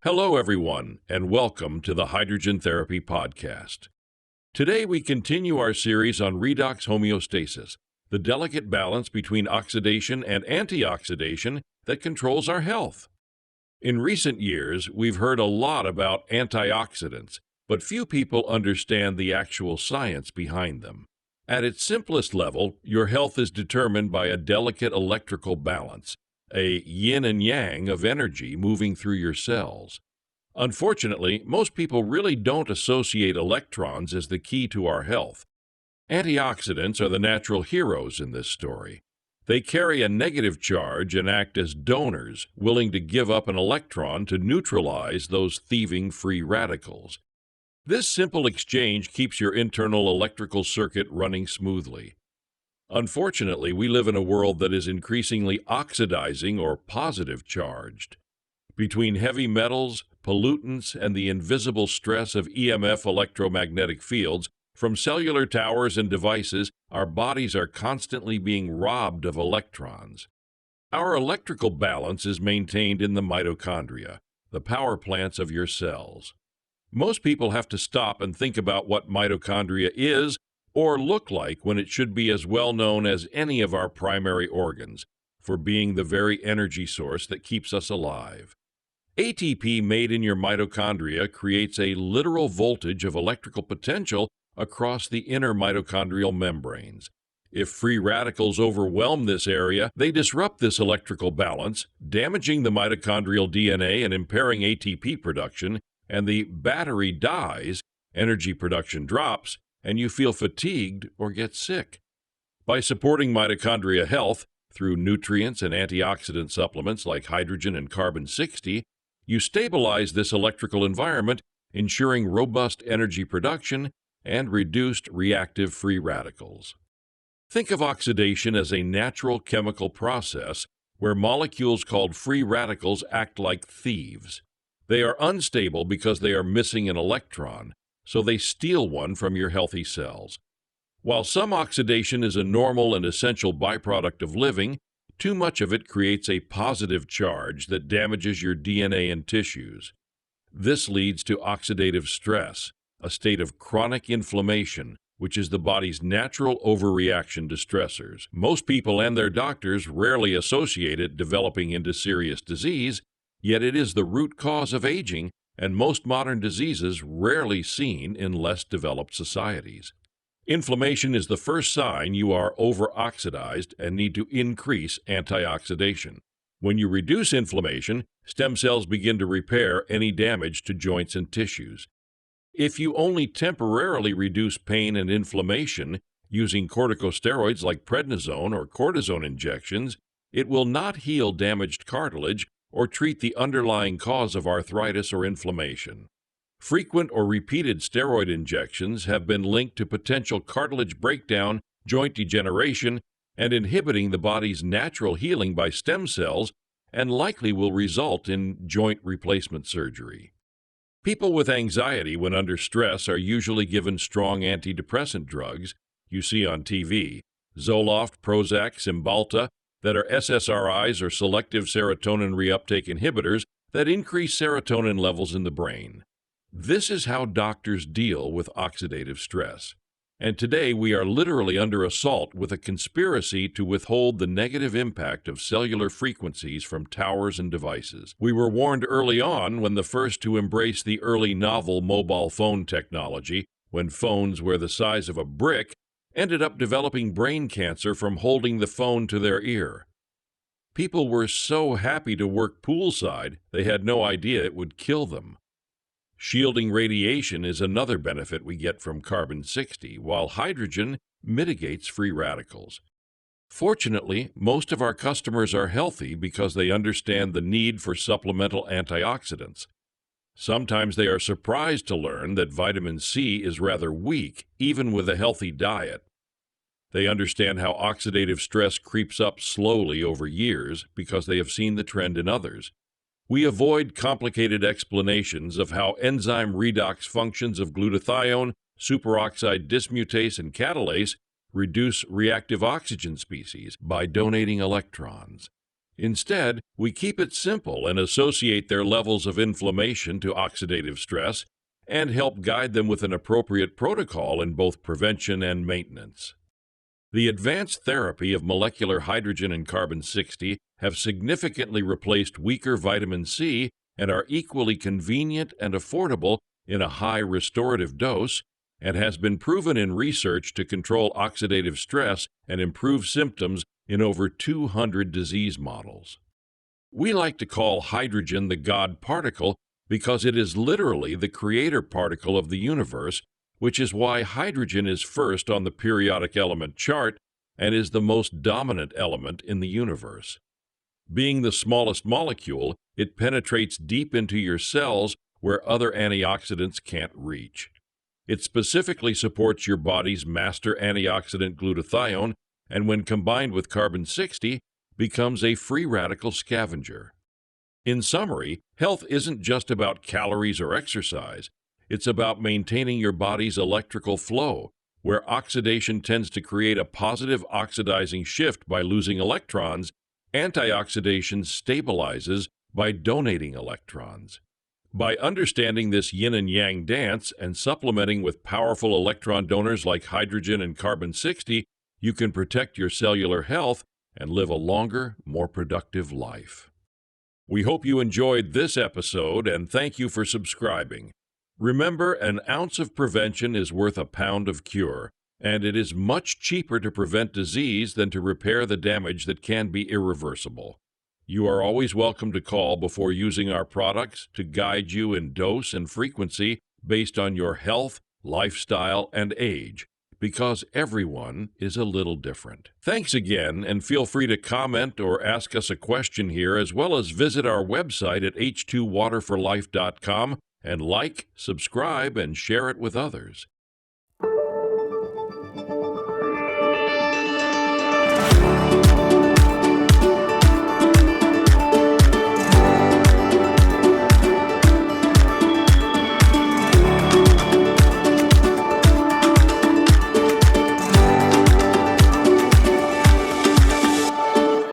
Hello, everyone, and welcome to the Hydrogen Therapy Podcast. Today, we continue our series on redox-homeostasis, the delicate balance between oxidation and antioxidation that controls our health. In recent years, we've heard a lot about antioxidants, but few people understand the actual science behind them. At its simplest level, your health is determined by a delicate electrical balance, a yin and yang of energy moving through your cells. Unfortunately, most people really don't associate electrons as the key to our health. Antioxidants are the natural heroes in this story. They carry a negative charge and act as donors, willing to give up an electron to neutralize those thieving free radicals. This simple exchange keeps your internal electrical circuit running smoothly. Unfortunately, we live in a world that is increasingly oxidizing or positive charged. Between heavy metals, pollutants, and the invisible stress of EMF electromagnetic fields from cellular towers and devices, our bodies are constantly being robbed of electrons. Our electrical balance is maintained in the mitochondria, the power plants of your cells. Most people have to stop and think about what mitochondria is or look like when it should be as well known as any of our primary organs, for being the very energy source that keeps us alive. ATP made in your mitochondria creates a literal voltage of electrical potential across the inner mitochondrial membranes. If free radicals overwhelm this area, they disrupt this electrical balance, damaging the mitochondrial DNA and impairing ATP production, and the battery dies, energy production drops, and you feel fatigued or get sick. By supporting mitochondria health through nutrients and antioxidant supplements like hydrogen and carbon-60, you stabilize this electrical environment, ensuring robust energy production and reduced reactive free radicals. Think of oxidation as a natural chemical process where molecules called free radicals act like thieves. They are unstable because they are missing an electron, so they steal one from your healthy cells. While some oxidation is a normal and essential byproduct of living, too much of it creates a positive charge that damages your DNA and tissues. This leads to oxidative stress, a state of chronic inflammation, which is the body's natural overreaction to stressors. Most people and their doctors rarely associate it developing into serious disease, yet it is the root cause of aging and most modern diseases rarely seen in less developed societies. Inflammation is the first sign you are over-oxidized and need to increase antioxidation. When you reduce inflammation, stem cells begin to repair any damage to joints and tissues. If you only temporarily reduce pain and inflammation using corticosteroids like prednisone or cortisone injections, it will not heal damaged cartilage or treat the underlying cause of arthritis or inflammation. Frequent or repeated steroid injections have been linked to potential cartilage breakdown, joint degeneration, and inhibiting the body's natural healing by stem cells, and likely will result in joint replacement surgery. People with anxiety when under stress are usually given strong antidepressant drugs you see on TV, Zoloft, Prozac, Cymbalta, that are SSRIs or selective serotonin reuptake inhibitors that increase serotonin levels in the brain. This is how doctors deal with oxidative stress. And today we are literally under assault with a conspiracy to withhold the negative impact of cellular frequencies from towers and devices. We were warned early on when the first to embrace the early novel mobile phone technology, when phones were the size of a brick, ended up developing brain cancer from holding the phone to their ear. People were so happy to work poolside, they had no idea it would kill them. Shielding radiation is another benefit we get from carbon-60, while hydrogen mitigates free radicals. Fortunately, most of our customers are healthy because they understand the need for supplemental antioxidants. Sometimes they are surprised to learn that vitamin C is rather weak, even with a healthy diet. They understand how oxidative stress creeps up slowly over years because they have seen the trend in others. We avoid complicated explanations of how enzyme redox functions of glutathione, superoxide dismutase, and catalase reduce reactive oxygen species by donating electrons. Instead, we keep it simple and associate their levels of inflammation to oxidative stress and help guide them with an appropriate protocol in both prevention and maintenance. The advanced therapy of molecular hydrogen and carbon-60 have significantly replaced weaker vitamin C and are equally convenient and affordable in a high restorative dose, and has been proven in research to control oxidative stress and improve symptoms in over 200 disease models. We like to call hydrogen the God particle because it is literally the creator particle of the universe, which is why hydrogen is first on the periodic element chart and is the most dominant element in the universe. Being the smallest molecule, it penetrates deep into your cells where other antioxidants can't reach. It specifically supports your body's master antioxidant glutathione, and when combined with carbon-60, becomes a free radical scavenger. In summary, health isn't just about calories or exercise. It's about maintaining your body's electrical flow, where oxidation tends to create a positive oxidizing shift by losing electrons. Antioxidation stabilizes by donating electrons. By understanding this yin and yang dance and supplementing with powerful electron donors like hydrogen and carbon-60, you can protect your cellular health and live a longer, more productive life. We hope you enjoyed this episode and thank you for subscribing. Remember, an ounce of prevention is worth a pound of cure, and it is much cheaper to prevent disease than to repair the damage that can be irreversible. You are always welcome to call before using our products to guide you in dose and frequency based on your health, lifestyle, and age, because everyone is a little different. Thanks again, and feel free to comment or ask us a question here, as well as visit our website at h2waterforlife.com and like, subscribe, and share it with others.